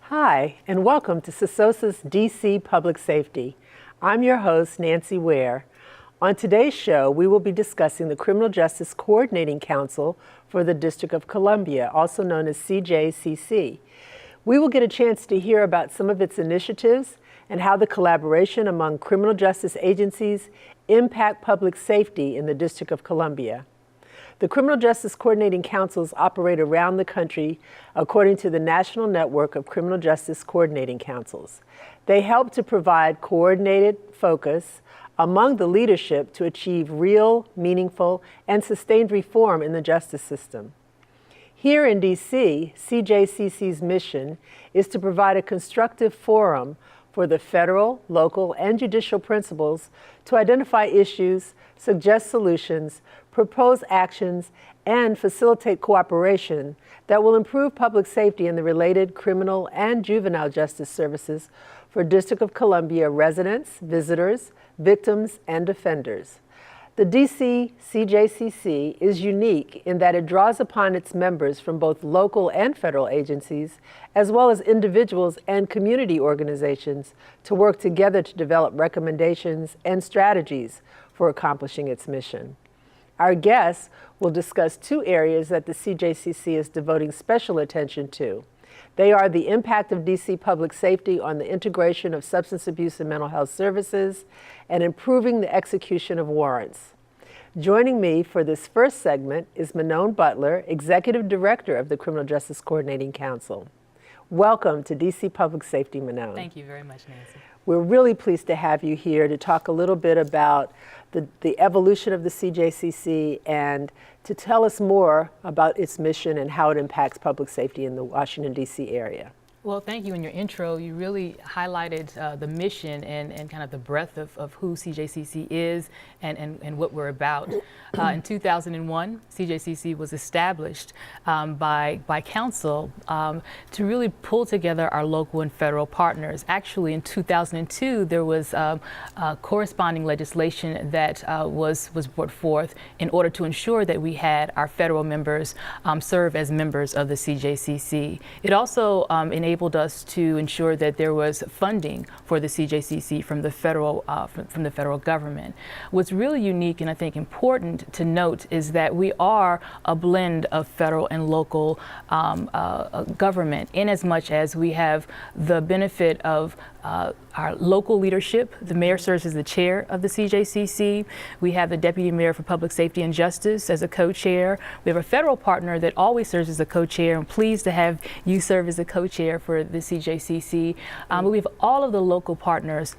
Hi, and welcome to CSOSA's DC Public Safety. I'm your host, Nancy Ware. On today's show, we will be discussing the Criminal Justice Coordinating Council for the District of Columbia, also known as CJCC. We will get a chance to hear about some of its initiatives and how the collaboration among criminal justice agencies impact public safety in the District of Columbia. The Criminal Justice Coordinating Councils operate around the country according to the National Network of Criminal Justice Coordinating Councils. They help to provide coordinated focus among the leadership to achieve real, meaningful, and sustained reform in the justice system. Here in DC, CJCC's mission is to provide a constructive forum for the federal, local, and judicial principals to identify issues, suggest solutions, propose actions, and facilitate cooperation that will improve public safety in the related criminal and juvenile justice services for District of Columbia residents, visitors, victims, and offenders. The DC CJCC is unique in that it draws upon its members from both local and federal agencies, as well as individuals and community organizations to work together to develop recommendations and strategies for accomplishing its mission. Our guests will discuss two areas that the CJCC is devoting special attention to. They are the impact of DC public safety on the integration of substance abuse and mental health services and improving the execution of warrants. Joining me for this first segment is Manon Butler, Executive Director of the Criminal Justice Coordinating Council. Welcome to DC Public Safety, Manon. Thank you very much, Nancy. We're really pleased to have you here to talk a little bit about the evolution of the CJCC and to tell us more about its mission and how it impacts public safety in the Washington, D.C. area. Well, thank you. In your intro, you really highlighted the mission and kind of the breadth of who CJCC is and what we're about. In 2001, CJCC was established by council to really pull together our local and federal partners. Actually, in 2002, there was corresponding legislation that was brought forth in order to ensure that we had our federal members serve as members of the CJCC. It also enabled us to ensure that there was funding for the CJCC from the federal government. What's really unique and I think important to note is that we are a blend of federal and local government, in as much as we have the benefit of our local leadership. The mayor serves as the chair of the CJCC. We have the deputy mayor for public safety and justice as a co-chair. We have a federal partner that always serves as a co-chair. I'm pleased to have you serve as a co-chair for the CJCC. But we have all of the local partners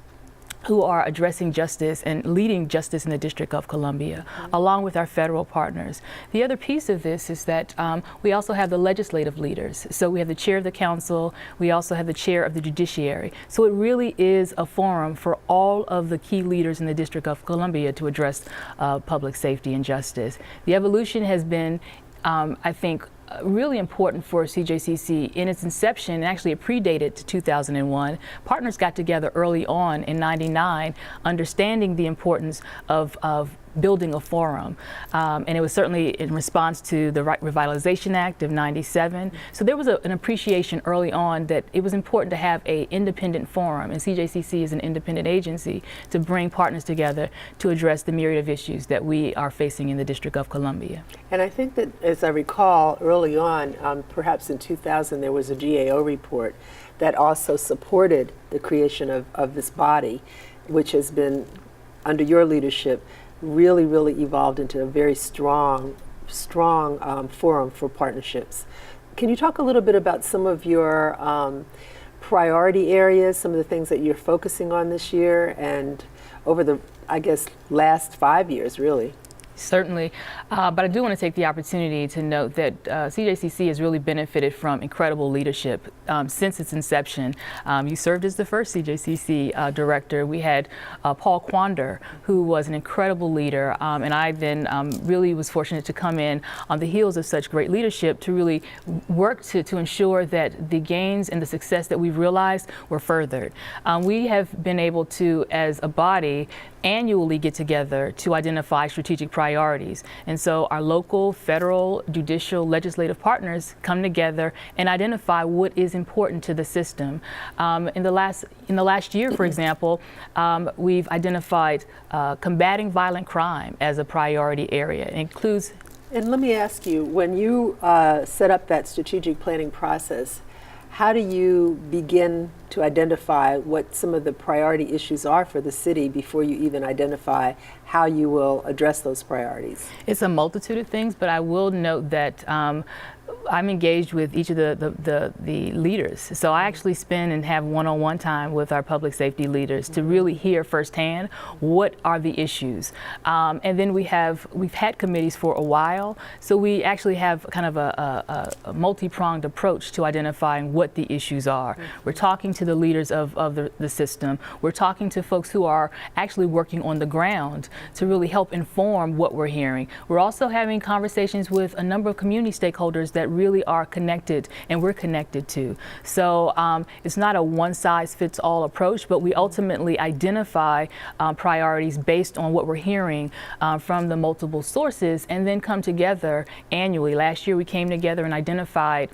who are addressing justice and leading justice in the District of Columbia, along with our federal partners. The other piece of this is that we also have the legislative leaders. So we have the chair of the council, we also have the chair of the judiciary. So it really is a forum for all of the key leaders in the District of Columbia to address public safety and justice. The evolution has been, I think, really important for CJCC. In its inception, actually it predated to 2001. Partners got together early on in '99, understanding the importance of building a forum. And it was certainly in response to the Revitalization Act of '97. So there was an appreciation early on that it was important to have an independent forum, and CJCC is an independent agency to bring partners together to address the myriad of issues that we are facing in the District of Columbia. And I think that, as I recall, early on, perhaps in 2000, there was a GAO report that also supported the creation of this body, which has been, under your leadership, really evolved into a very strong forum for partnerships. Can you talk a little bit about some of your priority areas, some of the things that you're focusing on this year and over the, I guess, last 5 years, really? Certainly, but I do want to take the opportunity to note that CJCC has really benefited from incredible leadership since its inception. You served as the first CJCC director. We had Paul Quander, who was an incredible leader, and I then really was fortunate to come in on the heels of such great leadership to really work to ensure that the gains and the success that we've realized were furthered. We have been able to, as a body, annually get together to identify strategic priorities. And so our local, federal, judicial, legislative partners come together and identify what is important to the system. In the last year, for example, we've identified combating violent crime as a priority area. It includes. And let me ask you, when you set up that strategic planning process, how do you begin to identify what some of the priority issues are for the city before you even identify how you will address those priorities? It's a multitude of things, but I will note that I'm engaged with each of the leaders. So I actually spend and have one-on-one time with our public safety leaders to really hear firsthand what are the issues. And then we've had committees for a while, so we actually have kind of a multi-pronged approach to identifying what the issues are. We're talking to the leaders of the system. We're talking to folks who are actually working on the ground to really help inform what we're hearing. We're also having conversations with a number of community stakeholders that really are connected and we're connected to. So it's not a one-size-fits-all approach, but we ultimately identify priorities based on what we're hearing from the multiple sources and then come together annually. Last year we came together and identified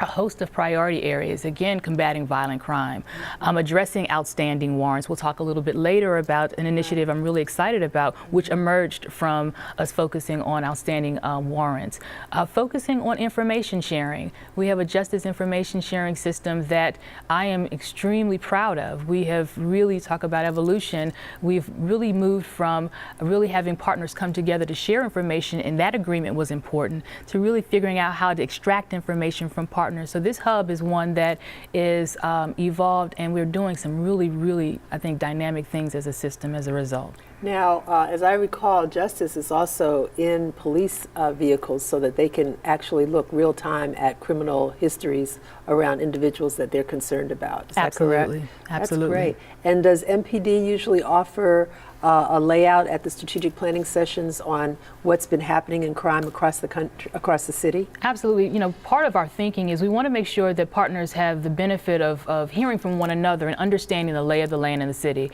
a host of priority areas, again, combating violent crime, addressing outstanding warrants. We'll talk a little bit later about an initiative I'm really excited about, which emerged from us focusing on outstanding warrants. Focusing on information sharing. We have a justice information sharing system that I am extremely proud of. We have really talked about evolution. We've really moved from really having partners come together to share information, and that agreement was important, to really figuring out how to extract information from partners. So this hub is one that is evolved, and we're doing some really, I think, dynamic things as a system as a result. Now, as I recall, justice is also in police vehicles so that they can actually look real time at criminal histories around individuals that they're concerned about. Is that correct? Absolutely. That's great. And does MPD usually offer a layout at the strategic planning sessions on what's been happening in crime across the country, across the city? Absolutely. You know, part of our thinking is we want to make sure that partners have the benefit of hearing from one another and understanding the lay of the land in the city.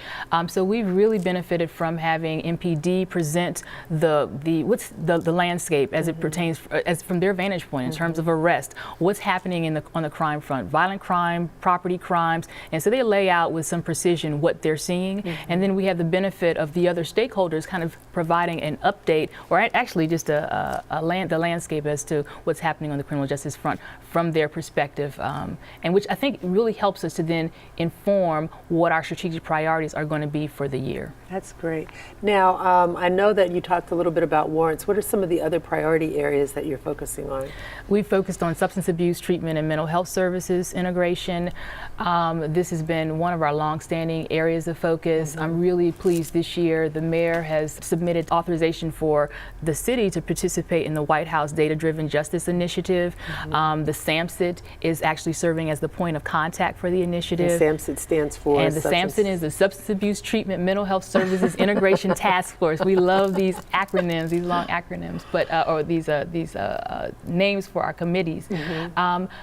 So we've really benefited from having MPD present the landscape as it pertains as from their vantage point in terms of arrest, what's happening on the crime front, violent crime, property crimes, and so they lay out with some precision what they're seeing, and then we have the benefit of the other stakeholders kind of providing an update, or actually just the landscape as to what's happening on the criminal justice front from their perspective, and which I think really helps us to then inform what our strategic priorities are going to be for the year. That's great. Now, I know that you talked a little bit about warrants. What are some of the other priority areas that you're focusing on? We focused on substance abuse treatment and mental health services integration. This has been one of our long-standing areas of focus. I'm really pleased this year the mayor has submitted authorization for the city to participate in the White House Data-Driven Justice Initiative. The SAMHSA is actually serving as the point of contact for the initiative. And SAMHSA stands for? And the SAMHSA is the Substance Abuse Treatment Mental Health Services Integration Task Force. We love these acronyms, these long acronyms, but or these names for our committees.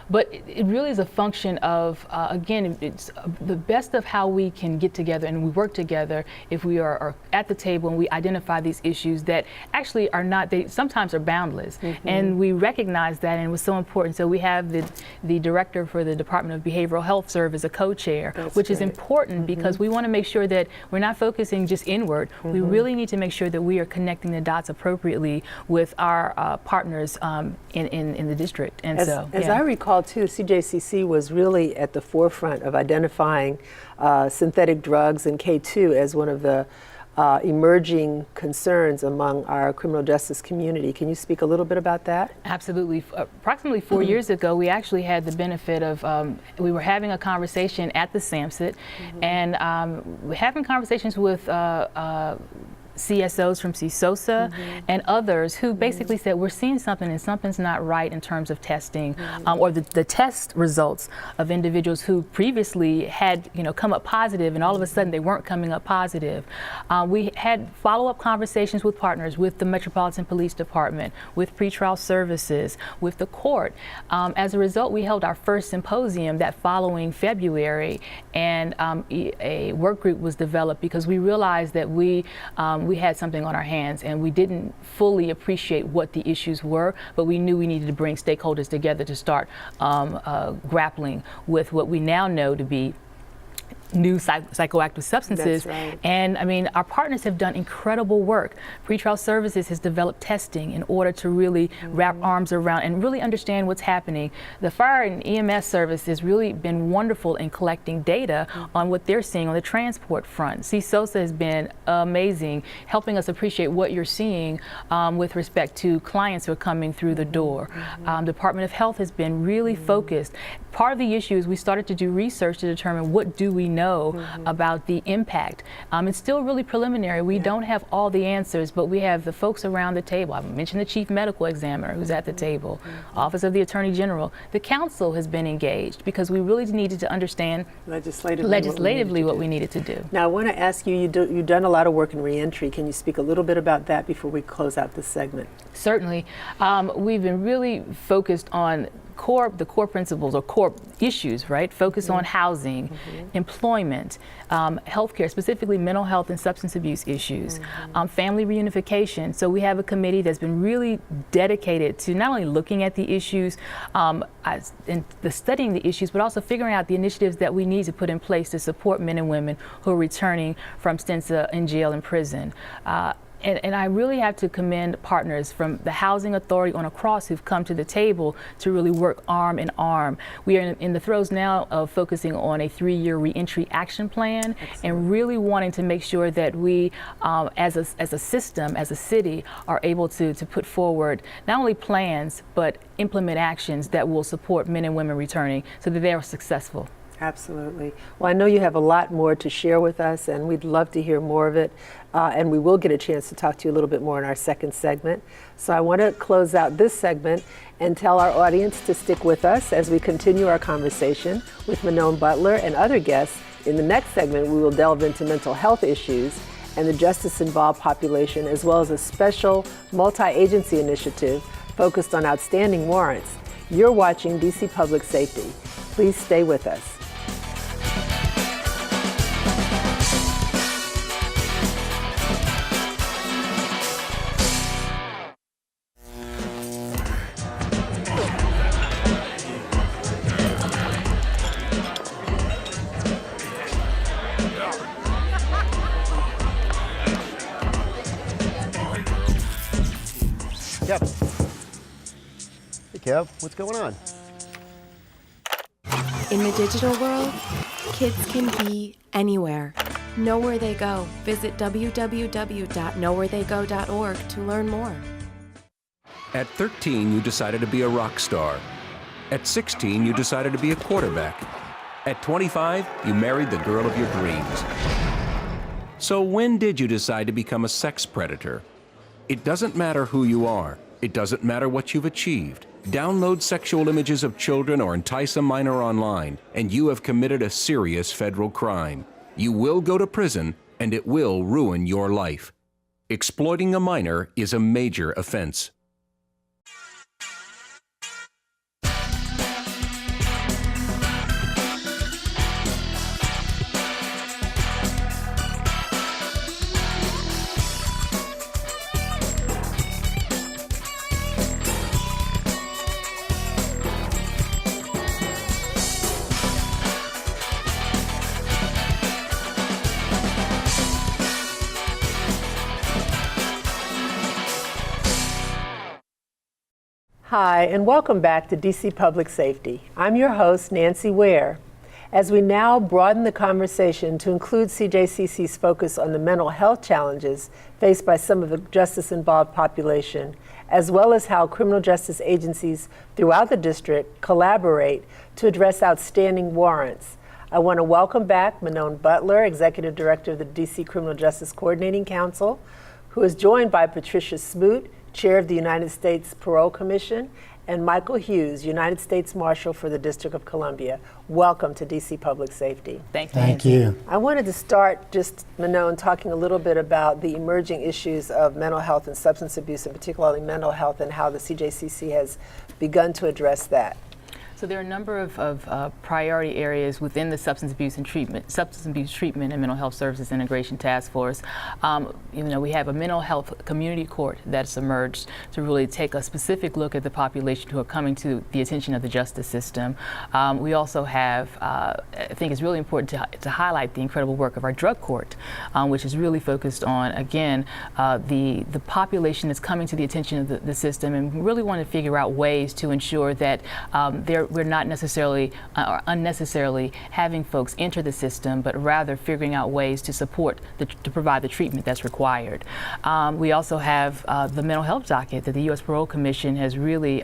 But it really is a function of, again, it's the best of how we can get together and we work together if we are at the table and we identify these issues that actually are not, they sometimes are boundless. And we recognize that, and it was so important. So we have the director for the Department of Behavioral Health serve as a co-chair, which is important because we want to make sure that we're not focusing just inward. We really need to make sure that we are connecting the dots appropriately with our partners in the district. And as I recall too, CJCC was really at the forefront of identifying synthetic drugs and K2 as one of the emerging concerns among our criminal justice community. Can you speak a little bit about that? Absolutely. Approximately 4 years ago, we actually had the benefit of, we were having a conversation at the SAMHSA, and we're having conversations with CSOs from CSOSA and others who basically said, we're seeing something and something's not right in terms of testing or the test results of individuals who previously had come up positive and all of a sudden they weren't coming up positive. We had follow-up conversations with partners, with the Metropolitan Police Department, with pretrial services, with the court. As a result, we held our first symposium that following February, and a work group was developed because we realized that we had something on our hands and we didn't fully appreciate what the issues were, but we knew we needed to bring stakeholders together to start grappling with what we now know to be new psychoactive substances. That's right. And I mean, our partners have done incredible work. Pretrial Services has developed testing in order to really wrap arms around and really understand what's happening. The fire and EMS service has really been wonderful in collecting data on what they're seeing on the transport front. CSOSA has been amazing, helping us appreciate what you're seeing with respect to clients who are coming through the door. Department of Health has been really focused. Part of the issue is we started to do research to determine what do we know about the impact. It's still really preliminary. We don't have all the answers, but we have the folks around the table. I mentioned the Chief Medical Examiner who's at the table, Office of the Attorney General. The Council has been engaged because we really needed to understand legislatively what we needed to do. Now, I want to ask you, you've done a lot of work in reentry. Can you speak a little bit about that before we close out this segment? Certainly. We've been really focused on the core principles or core issues, right? Focus on housing, employment, healthcare, specifically mental health and substance abuse issues, family reunification. So we have a committee that's been really dedicated to not only looking at the issues and studying the issues, but also figuring out the initiatives that we need to put in place to support men and women who are returning from stints in jail and prison. And I really have to commend partners from the Housing Authority on across who've come to the table to really work arm in arm. We are in the throes now of focusing on a 3-year reentry action plan. Excellent. And really wanting to make sure that we, as a system, as a city, are able to put forward not only plans, but implement actions that will support men and women returning so that they are successful. Absolutely. Well, I know you have a lot more to share with us, and we'd love to hear more of it. And we will get a chance to talk to you a little bit more in our second segment. So I want to close out this segment and tell our audience to stick with us as we continue our conversation with Manon Butler and other guests. In the next segment, we will delve into mental health issues and the justice-involved population, as well as a special multi-agency initiative focused on outstanding warrants. You're watching DC Public Safety. Please stay with us. Kev. Hey, Kev, what's going on? In the digital world, kids can be anywhere. Know where they go. Visit www.knowwheretheygo.org to learn more. At 13, you decided to be a rock star. At 16, you decided to be a quarterback. At 25, you married the girl of your dreams. So when did you decide to become a sex predator? It doesn't matter who you are. It doesn't matter what you've achieved. Download sexual images of children or entice a minor online, and you have committed a serious federal crime. You will go to prison, and it will ruin your life. Exploiting a minor is a major offense. Hi, and welcome back to DC Public Safety. I'm your host, Nancy Ware. As we now broaden the conversation to include CJCC's focus on the mental health challenges faced by some of the justice-involved population, as well as how criminal justice agencies throughout the district collaborate to address outstanding warrants, I want to welcome back Manon Butler, Executive Director of the DC Criminal Justice Coordinating Council, who is joined by Patricia Smoot, Chair of the United States Parole Commission, and Michael Hughes, United States Marshal for the District of Columbia. Welcome to DC Public Safety. Thank you. I wanted to start just, Manon, talking a little bit about the emerging issues of mental health and substance abuse, and particularly mental health, and how the CJCC has begun to address that. So there are a number of priority areas within the substance abuse treatment and mental health services integration task force. We have a mental health community court that's emerged to really take a specific look at the population who are coming to the attention of the justice system. We also have, I think it's really important to highlight the incredible work of our drug court, which is really focused on, again, the population that's coming to the attention of the system, and we really want to figure out ways to ensure that we're not necessarily or unnecessarily having folks enter the system, but rather figuring out ways to support, to provide the treatment that's required. We also have the mental health docket that the U.S. Parole Commission has really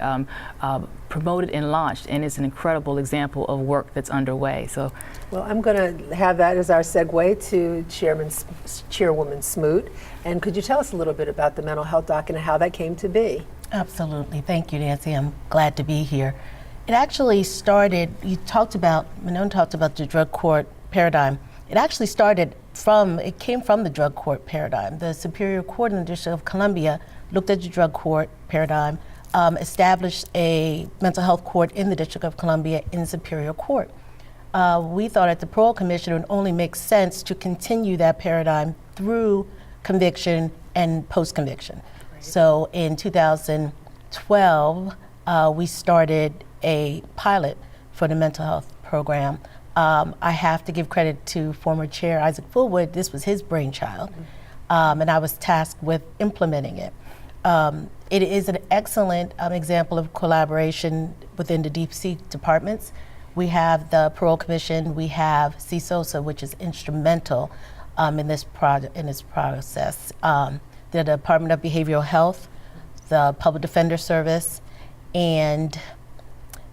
promoted and launched, and it's an incredible example of work that's underway. So, well, I'm going to have that as our segue to Chairwoman Smoot. And could you tell us a little bit about the mental health docket and how that came to be? Absolutely. Thank you, Nancy. I'm glad to be here. It actually started, Manon talked about the drug court paradigm. It actually came from the drug court paradigm. The Superior Court in the District of Columbia looked at the drug court paradigm, established a mental health court in the District of Columbia in Superior Court. We thought at the Parole Commission it would only make sense to continue that paradigm through conviction and post-conviction. Right. So in 2012, we started a pilot for the mental health program. I have to give credit to former Chair Isaac Fullwood. This was his brainchild, and I was tasked with implementing it. It is an excellent example of collaboration within the DC departments. We have the Parole Commission, we have CSOSA, which is instrumental in this process. The Department of Behavioral Health, the Public Defender Service, and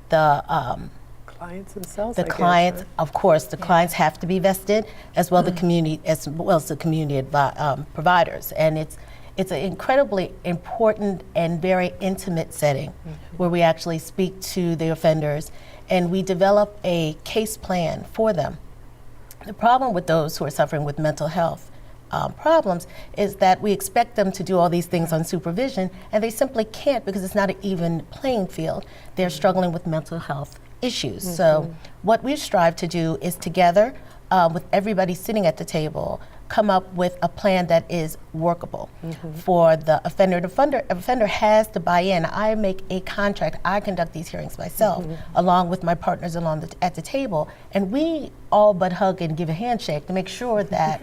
the clients themselves. Of course, the clients have to be vested, as well as the community providers, and it's an incredibly important and very intimate setting where we actually speak to the offenders, and we develop a case plan for them. The problem with those who are suffering with mental health problems is that we expect them to do all these things on supervision, and they simply can't because it's not an even playing field. They're struggling with mental health issues. So what we strive to do is together, with everybody sitting at the table, come up with a plan that is workable for the offender. The offender has to buy in. I make a contract. I conduct these hearings myself, along with my partners at the table, and we all but hug and give a handshake to make sure that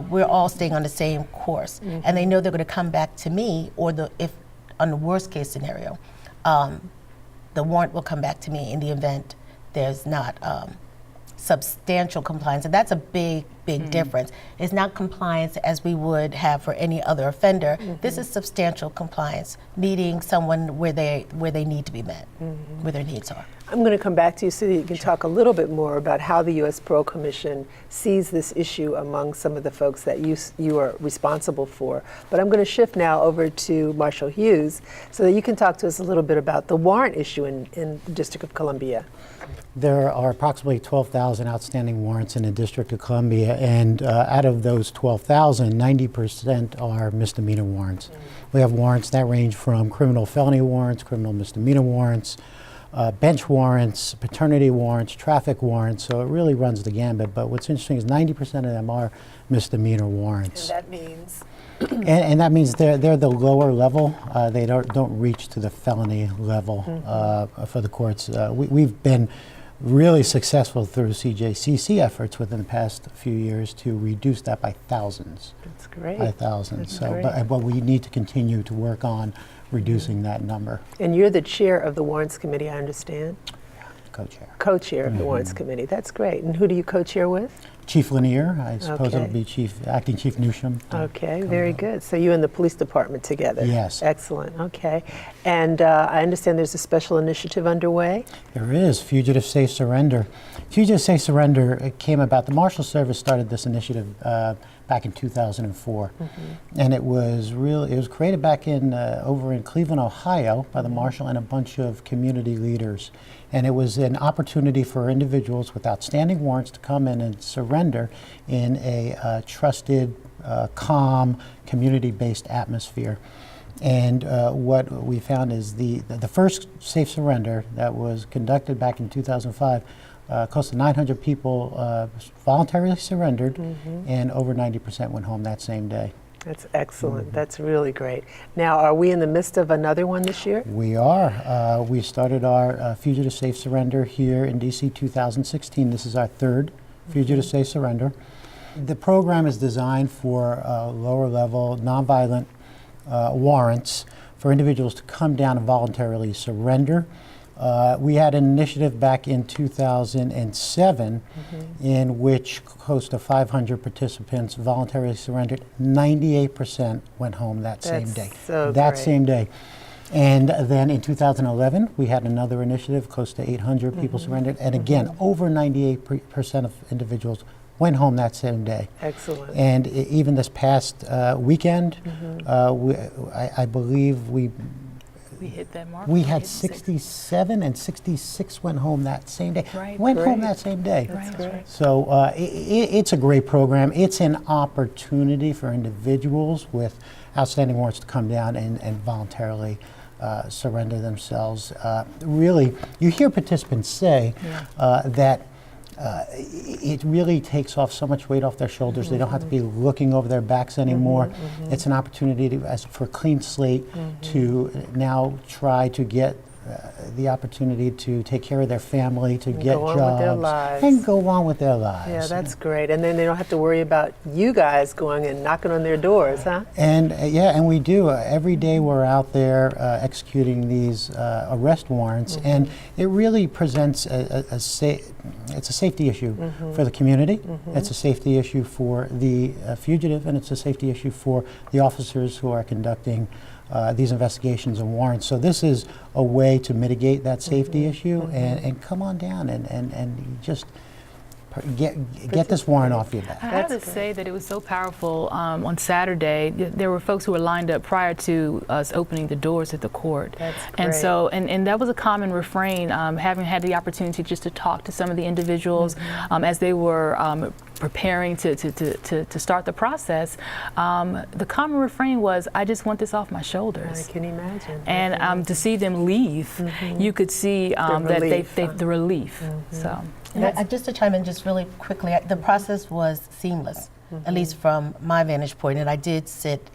we're all staying on the same course. And they know they're going to come back to me, or if on the worst case scenario, the warrant will come back to me in the event there's not substantial compliance, and that's a big difference. It's not compliance as we would have for any other offender. This is substantial compliance, meeting someone where they need to be met, where their needs are. I'm going to come back to you so that you can talk a little bit more about how the U.S. Parole Commission sees this issue among some of the folks that you are responsible for. But I'm going to shift now over to Marshal Hughes so that you can talk to us a little bit about the warrant issue in the District of Columbia. There are approximately 12,000 outstanding warrants in the District of Columbia, and out of those 12,000, 90% are misdemeanor warrants. We have warrants that range from criminal felony warrants, criminal misdemeanor warrants, bench warrants, paternity warrants, traffic warrants, so it really runs the gambit. But what's interesting is 90% of them are misdemeanor warrants. And that means? And that means they're the lower level. They don't reach to the felony level for the courts. We've been really successful through CJCC efforts within the past few years to reduce that by thousands. That's great. By thousands. That's so, but we need to continue to work on reducing that number. And you're the chair of the Warrants Committee, I understand? Co-chair. Co-chair of the Warrants Committee. That's great. And who do you co-chair with? Chief Lanier. I suppose it'll be Acting Chief Newsham. Okay, very good. So you and the police department together? Yes. Excellent. Okay. And I understand there's a special initiative underway? There is. Fugitive Safe Surrender Fugitive Safe Surrender came about. The Marshal Service started this initiative back in 2004, and it was created back in over in Cleveland, Ohio, by the Marshal and a bunch of community leaders, and it was an opportunity for individuals with outstanding warrants to come in and surrender in a trusted, calm, community-based atmosphere. And what we found is the first safe surrender that was conducted back in 2005, close to 900 people voluntarily surrendered, and over 90% went home that same day. That's excellent. That's really great. Now, are we in the midst of another one this year? We are. We started our Fugitive Safe Surrender here in DC 2016. This is our third Fugitive Safe Surrender. The program is designed for lower level, nonviolent warrants for individuals to come down and voluntarily surrender. We had an initiative back in 2007 in which close to 500 participants voluntarily surrendered. 98% went home that same day. So that great. same day. And then in 2011, we had another initiative, close to 800 people surrendered. And again, over 98% of individuals went home that same day. Excellent. And even this past weekend, I believe we hit that mark. we had 67 and 66 went home that same day. Right. Went home Great. that same day. That's great. So it's a great program. It's an opportunity for individuals with outstanding warrants to come down and voluntarily surrender themselves. Really, you hear participants say that it really takes off so much weight off their shoulders. They don't have to be looking over their backs anymore. It's an opportunity for a clean slate to now try to get the opportunity to take care of their family, to get go on jobs, with their lives. and go on with their lives. Yeah, that's great. And then they don't have to worry about you guys going and knocking on their doors, huh? And and we do. Every day we're out there executing these arrest warrants, and it really presents it's a safety issue for the community, it's a safety issue for the fugitive, and it's a safety issue for the officers who are conducting these investigations and warrants. So this is a way to mitigate that safety issue and come on down and just get this warrant off your back. I have to say that it was so powerful. On Saturday, there were folks who were lined up prior to us opening the doors at the court. That's and great. so, and that was a common refrain, having had the opportunity just to talk to some of the individuals as they were preparing to start the process. The common refrain was, I just want this off my shoulders. I can imagine. And to see them leave, you could see that relief, the relief. So. And just to chime in just really quickly, the process was seamless, at least from my vantage point. And I did sit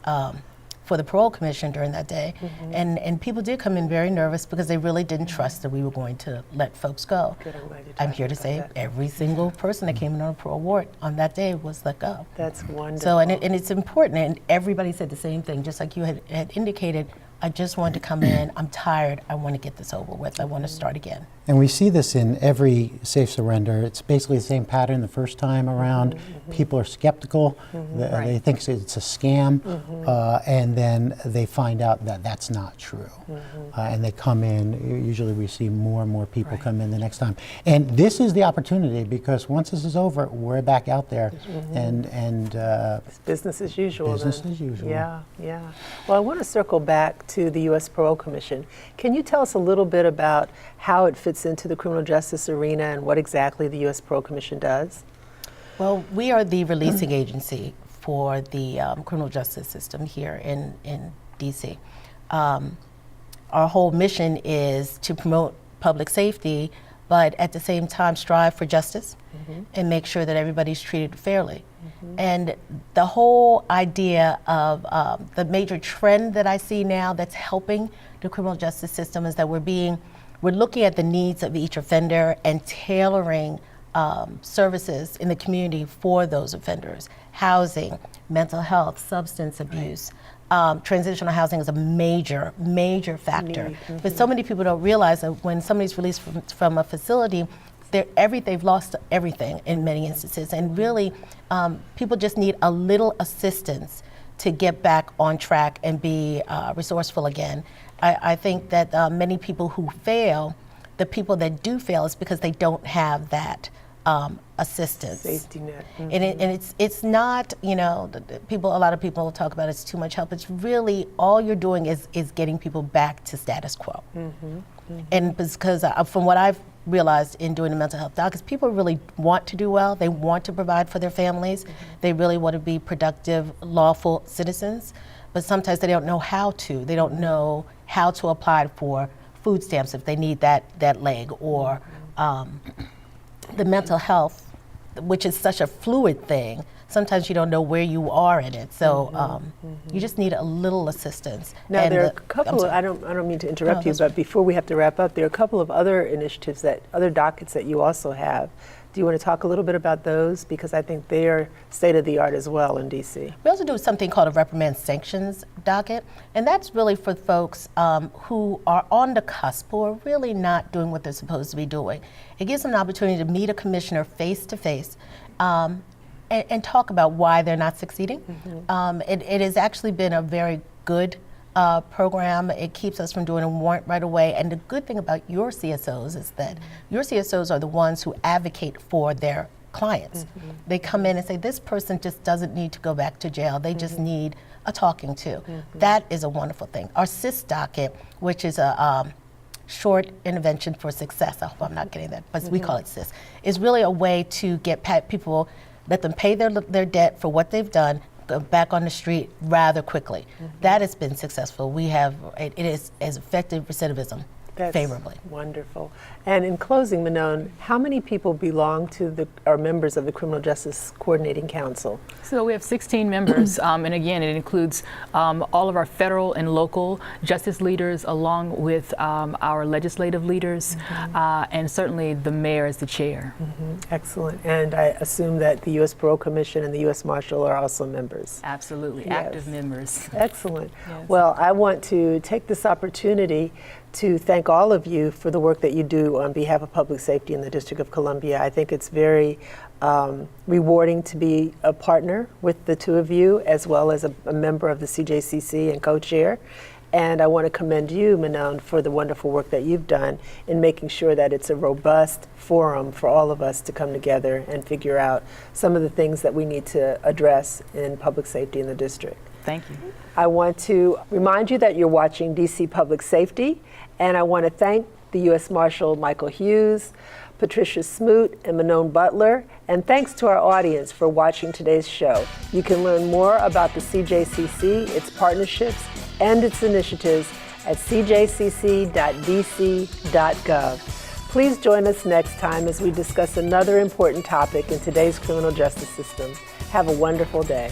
for the parole commission during that day. And people did come in very nervous because they really didn't trust that we were going to let folks go. Good, I'm glad you I'm talked here to about say that. every single person that came in on a parole warrant on that day was let go. That's wonderful. So, and it's important, and everybody said the same thing, just like you had indicated. I just wanted to come in, I'm tired, I want to get this over with, I want to start again. And we see this in every safe surrender. It's basically the same pattern the first time around. People are skeptical, they think it's a scam, and then they find out that that's not true. And they come in, usually we see more and more people come in the next time. And this is the opportunity, because once this is over, we're back out there, and It's business as usual. business then. as usual. Yeah, yeah. Well, I want to circle back to the U.S. Parole Commission. Can you tell us a little bit about how it fits into the criminal justice arena and what exactly the U.S. Parole Commission does? Well, we are the releasing agency for the criminal justice system here in DC. Our whole mission is to promote public safety, but at the same time strive for justice and make sure that everybody's treated fairly. And the whole idea of the major trend that I see now that's helping the criminal justice system is that we're looking at the needs of each offender and tailoring services in the community for those offenders. Housing, mental health, substance abuse. Transitional housing is a major, major factor. But so many people don't realize that when somebody's released from a facility, they've lost everything in many instances. And really, people just need a little assistance to get back on track and be resourceful again. I think that many people who fail, the people that do fail is because they don't have that assistance. Safety net. Mm-hmm. And it's not, a lot of people talk about it's too much help. It's really, all you're doing is getting people back to status quo. Mm-hmm. Mm-hmm. And because from what I've realized in doing the mental health dockets, people really want to do well. They want to provide for their families. Mm-hmm. They really want to be productive, lawful citizens. But sometimes they don't know how to. They don't know how to apply for food stamps if they need that leg, or the mental health, which is such a fluid thing. Sometimes you don't know where you are in it, so you just need a little assistance. Now there are a couple of, I don't mean to interrupt you, but before we have to wrap up, there are a couple of other initiatives, other dockets that you also have. Do you want to talk a little bit about those? Because I think they are state of the art as well in DC. We also do something called a reprimand sanctions docket, and that's really for folks who are on the cusp, who are really not doing what they're supposed to be doing. It gives them an opportunity to meet a commissioner face to face and talk about why they're not succeeding. Mm-hmm. It has actually been a very good program. It keeps us from doing a warrant right away. And the good thing about your CSOs is that your CSOs are the ones who advocate for their clients. Mm-hmm. They come in and say, this person just doesn't need to go back to jail. They just need a talking to. Mm-hmm. That is a wonderful thing. Our SIS docket, which is a short intervention for success, I hope I'm not getting that, but we call it SIS, is really a way to get people, let them pay their debt for what they've done, go back on the street rather quickly. Mm-hmm. That has been successful. We have, it is as effective recidivism. That's favorably. Wonderful. And in closing, Manon, how many people belong to are members of the Criminal Justice Coordinating Council? So we have 16 members, and again, it includes all of our federal and local justice leaders, along with our legislative leaders, and certainly the mayor as the chair. Mm-hmm. Excellent. And I assume that the U.S. Parole Commission and the U.S. Marshal are also members. Absolutely, yes. Active members. Excellent. Yes. Well, I want to take this opportunity to thank all of you for the work that you do on behalf of public safety in the District of Columbia. I think it's very rewarding to be a partner with the two of you, as well as a member of the CJCC and co-chair. And I want to commend you, Manon, for the wonderful work that you've done in making sure that it's a robust forum for all of us to come together and figure out some of the things that we need to address in public safety in the district. Thank you. I want to remind you that you're watching DC Public Safety, and I want to thank the U.S. Marshal Michael Hughes, Patricia Smoot, and Manon Butler, and thanks to our audience for watching today's show. You can learn more about the CJCC, its partnerships, and its initiatives at cjcc.dc.gov. Please join us next time as we discuss another important topic in today's criminal justice system. Have a wonderful day.